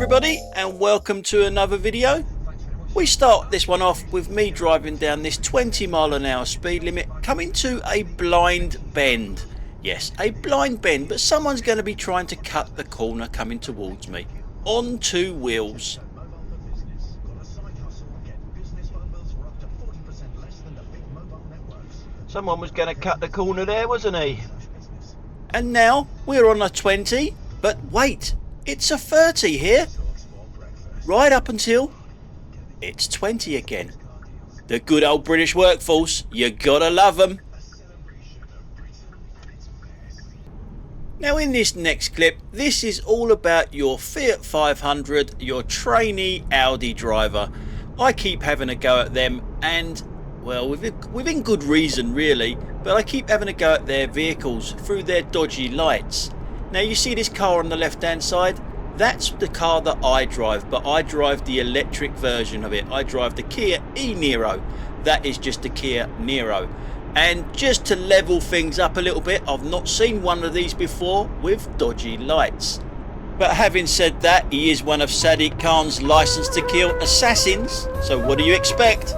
everybody, and welcome to another video. We start this one off with me driving down this 20-mile-an-hour speed limit, coming to a blind bend. Yes, a blind bend, but someone's going to be trying to cut the corner coming towards me on two wheels. Someone was going to cut the corner there, wasn't he? And now we're on a 20, but wait, it's a 30 here. Right up until it's 20 again. The good old British workforce, you gotta love them. Now in this next clip, this is all about your Fiat 500, your trainee Audi driver. I keep having a go at them, and well, within good reason really, but I keep having a go at their vehicles through their dodgy lights. Now you see this car on the left hand side? That's the car that I drive, but I drive the electric version of it. I drive the Kia e-Niro. That is just the Kia Niro. And just to level things up a little bit, I've not seen one of these before with dodgy lights. But having said that, he is one of Sadiq Khan's licensed to kill assassins, so what do you expect?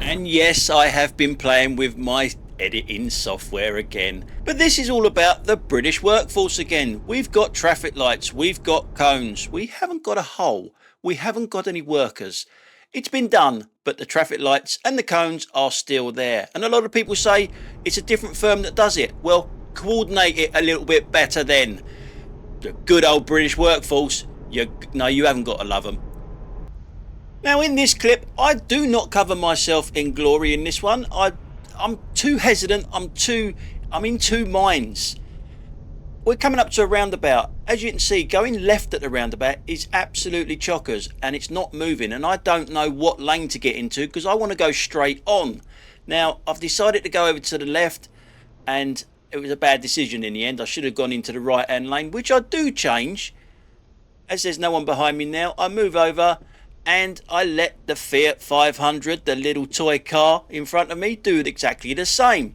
And yes, I have been playing with my editing software again, but this is all about the British workforce again. We've got traffic lights, we've got cones, we haven't got a hole, we haven't got any workers. It's been done, but the traffic lights and the cones are still there, and a lot of people say it's a different firm that does it. Well, coordinate it a little bit better then. The good old British workforce, you haven't got to love them. Now in this clip, I do not cover myself in glory in this one. I'm too hesitant, I'm in two minds. We're coming up to a roundabout. As you can see, going left at the roundabout is absolutely chockers and it's not moving, and I don't know what lane to get into because I want to go straight on. Now I've decided to go over to the left, and it was a bad decision in the end. I should have gone into the right hand lane, which I do change. As there's no one behind me now, I move over and I let the Fiat 500, the little toy car in front of me, do exactly the same.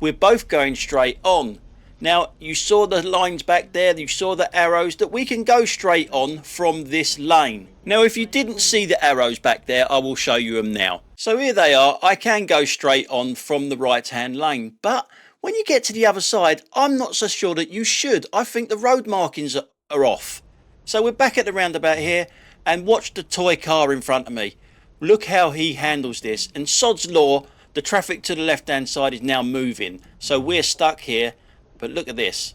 We're both going straight on. Now you saw the lines back there, you saw the arrows, that we can go straight on from this lane. Now if you didn't see the arrows back there, I will show you them now. So here they are. I can go straight on from the right hand lane, but when you get to the other side, I'm not so sure that you should. I think the road markings are off. So we're back at the roundabout here, and watch the toy car in front of me. Look how he handles this, and sod's law, the traffic to the left hand side is now moving, so we're stuck here. But look at this.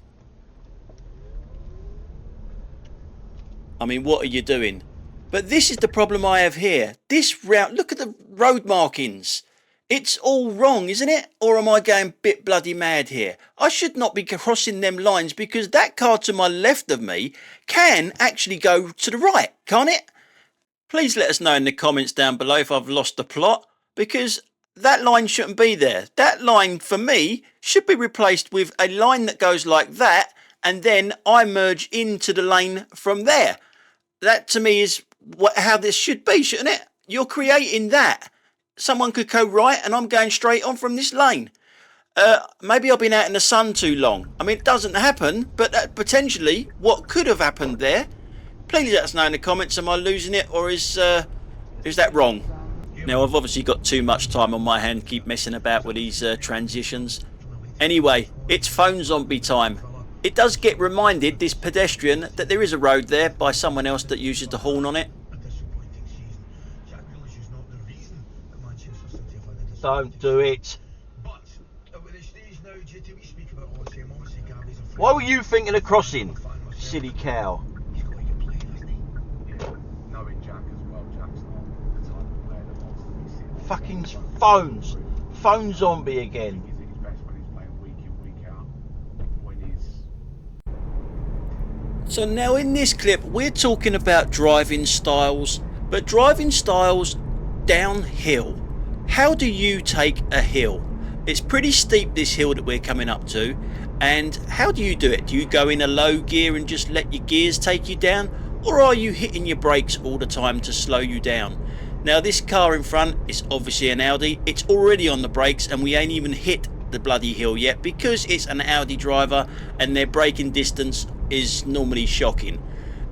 I mean, what are you doing? But this is the problem I have here. This route, look at the road markings. It's all wrong, isn't it? Or am I going a bit bloody mad here? I should not be crossing them lines, because that car to my left of me can actually go to the right, can't it? Please let us know in the comments down below if I've lost the plot, because that line shouldn't be there. That line for me should be replaced with a line that goes like that, and then I merge into the lane from there. That to me is how this should be, shouldn't it? You're creating that. Someone could go right and I'm going straight on from this lane. Maybe I've been out in the sun too long. I mean, it doesn't happen, but potentially what could have happened there. Please let us know in the comments. Am I losing it, or is that wrong? Now I've obviously got too much time on my hand, keep messing about with these transitions. Anyway, it's phone zombie time. It does get reminded, this pedestrian, that there is a road there by someone else that uses the horn on it. Don't do it. Why were you thinking of crossing, silly cow? Fucking phones. Phone zombie again. So now in this clip we're talking about driving styles, but driving styles downhill. How do you take a hill? It's pretty steep, this hill that we're coming up to, and how do you do it? Do you go in a low gear and just let your gears take you down, or are you hitting your brakes all the time to slow you down? Now this car in front is obviously an Audi. It's already on the brakes and we ain't even hit the bloody hill yet, because it's an Audi driver and their braking distance is normally shocking.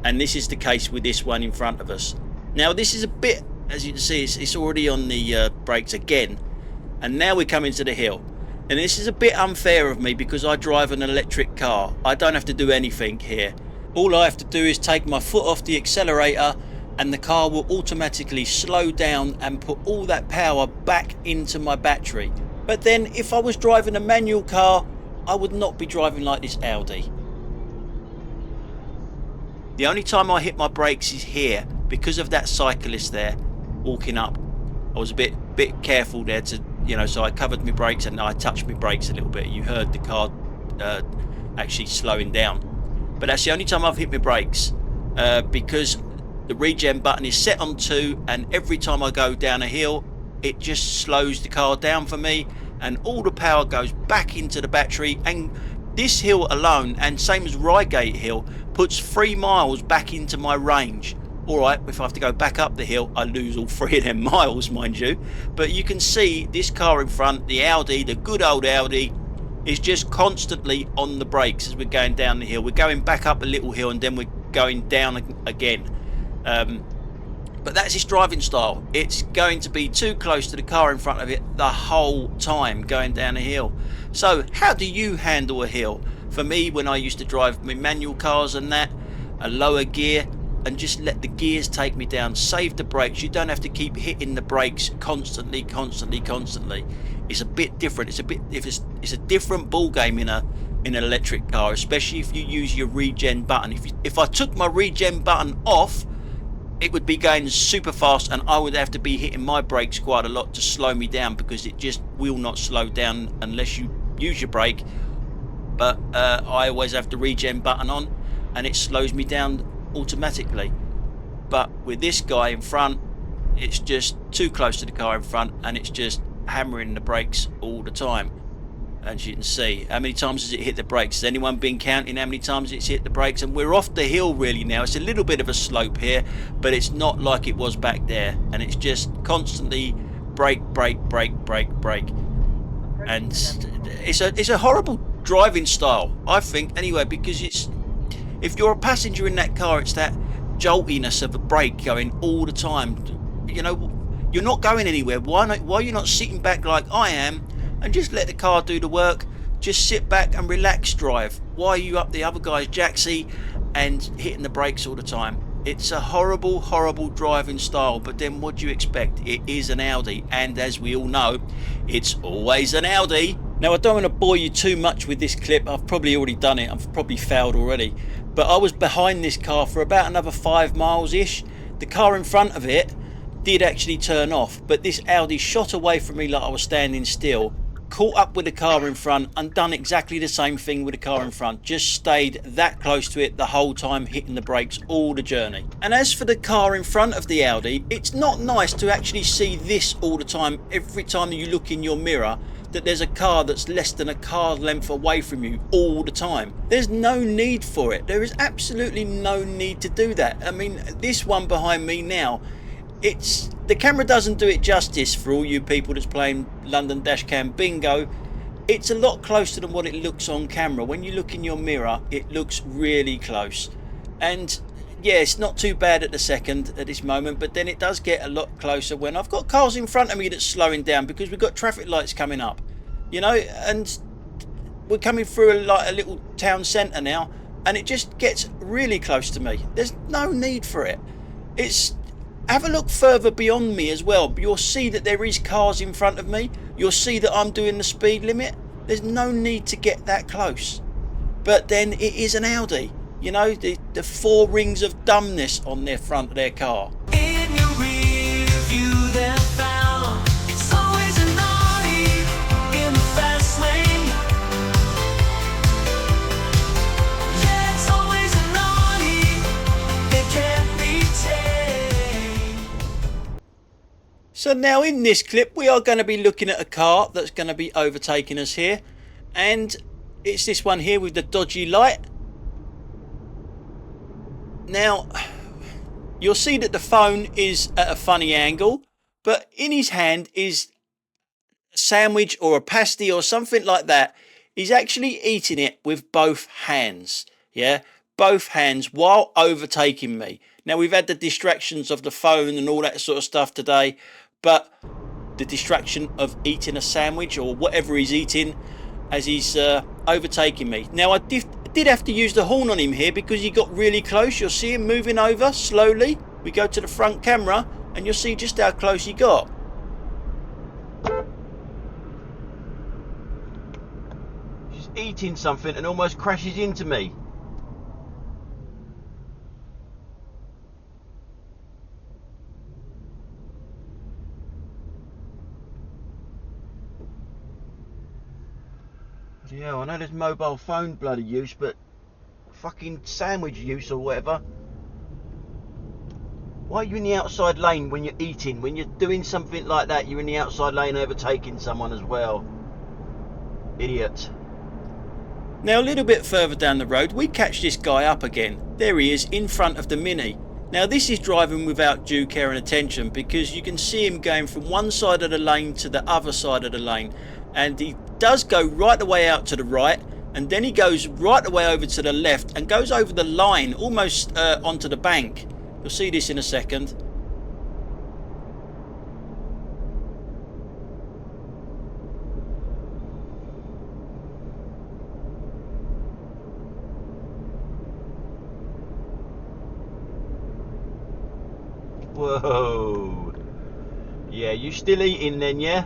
And this is the case with this one in front of us. Now this is a bit, as you can see, it's already on the brakes again, and now we're coming to the hill. And this is a bit unfair of me because I drive an electric car. I don't have to do anything here. All I have to do is take my foot off the accelerator and the car will automatically slow down and put all that power back into my battery. But then if I was driving a manual car, I would not be driving like this Audi. The only time I hit my brakes is here because of that cyclist there walking up. I was a bit careful there to, you know, so I covered my brakes and I touched my brakes a little bit. You heard the car actually slowing down. But that's the only time I've hit my brakes because the regen button is set on 2, and every time I go down a hill it just slows the car down for me and all the power goes back into the battery. And this hill alone, and same as Reigate Hill, puts 3 miles back into my range. Alright, if I have to go back up the hill I lose all 3 of them miles, mind you. But you can see this car in front, the Audi, the good old Audi, is just constantly on the brakes as we're going down the hill. We're going back up a little hill and then we're going down again. But that's its driving style. It's going to be too close to the car in front of it the whole time going down a hill. So how do you handle a hill? For me, when I used to drive my manual cars and that, a lower gear and just let the gears take me down, save the brakes. You don't have to keep hitting the brakes constantly. It's a bit different. It's a different ball game in an electric car, especially if you use your regen button. If I took my regen button off, it would be going super fast and I would have to be hitting my brakes quite a lot to slow me down, because it just will not slow down unless you use your brake. But I always have the regen button on and it slows me down automatically. But with this guy in front, it's just too close to the car in front and it's just hammering the brakes all the time. As you can see, how many times has it hit the brakes? Has anyone been counting how many times it's hit the brakes? And we're off the hill really now. It's a little bit of a slope here, but it's not like it was back there, and it's just constantly brake. And it's a horrible driving style, I think, anyway, because if you're a passenger in that car, it's that joltiness of a brake going all the time. You know, you're not going anywhere. Why are you not sitting back like I am and just let the car do the work? Just sit back and relax drive. Why are you up the other guy's jacksie and hitting the brakes all the time? It's a horrible driving style. But then what do you expect? It is an Audi, and as we all know, it's always an Audi. Now I don't want to bore you too much with this clip. I've probably already done it. I've probably failed already. But I was behind this car for about another 5 miles ish. The car in front of it did actually turn off, but this Audi shot away from me like I was standing still, caught up with the car in front and done exactly the same thing with the car in front. Just stayed that close to it the whole time, hitting the brakes all the journey. And as for the car in front of the Audi, it's not nice to actually see this all the time. Every time you look in your mirror, that there's a car that's less than a car length away from you all the time. There's no need for it. There is absolutely no need to do that. I mean, this one behind me now, the camera doesn't do it justice for all you people that's playing London Dashcam bingo. It's a lot closer than what it looks on camera. When you look in your mirror, it looks really close. And yeah, it's not too bad at the second at this moment, but then it does get a lot closer when I've got cars in front of me that's slowing down, because we've got traffic lights coming up, you know, and we're coming through a little town centre now, and it just gets really close to me. There's no need for it. Have a look further beyond me as well. You'll see that there is cars in front of me. You'll see that I'm doing the speed limit. There's no need to get that close. But then it is an Audi. You know, the 4 rings of dumbness on their front of their car. In your rear view, they're found. It's always a naughty in the fast lane. Yeah, it's always a naughty. They can't be tamed. So now in this clip, we are going to be looking at a car that's going to be overtaking us here. And it's this one here with the dodgy light. Now, you'll see that the phone is at a funny angle, but in his hand is sandwich or a pasty or something like that, he's actually eating it with both hands. Yeah, both hands while overtaking me. Now, we've had the distractions of the phone and all that sort of stuff today, but the distraction of eating a sandwich or whatever he's eating as he's overtaking me. Now, I did have to use the horn on him here because he got really close. You'll see him moving over slowly. We go to the front camera and you'll see just how close he got. He's eating something and almost crashes into me. Yeah, I know there's mobile phone bloody use, but fucking sandwich use or whatever. Why are you in the outside lane when you're eating? When you're doing something like that, you're in the outside lane overtaking someone as well. Idiot. Now, a little bit further down the road, we catch this guy up again. There he is in front of the Mini. Now, this is driving without due care and attention because you can see him going from one side of the lane to the other side of the lane. And he does go right the way out to the right, and then he goes right the way over to the left and goes over the line almost onto the bank. You'll see this in a second. Whoa. Yeah, you still eating then, yeah?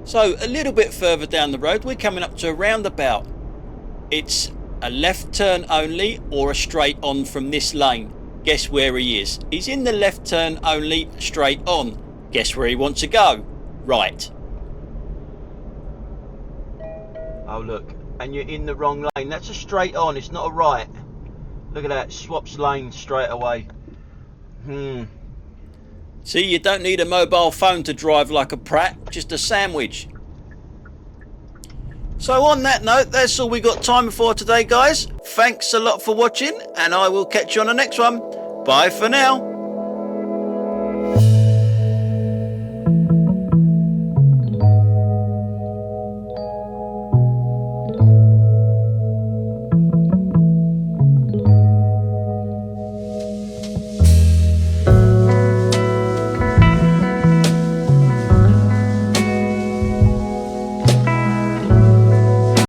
So a little bit further down the road, we're coming up to a roundabout. It's a left turn only or a straight on from this lane. Guess where he is? He's in the left turn only, straight on. Guess where he wants to go? Right. Oh look, and you're in the wrong lane. That's a straight on, it's not a right. Look at that, swaps lane straight away. See, you don't need a mobile phone to drive like a prat, just a sandwich. So on that note, that's all we got time for today, guys. Thanks a lot for watching, and I will catch you on the next one. Bye for now.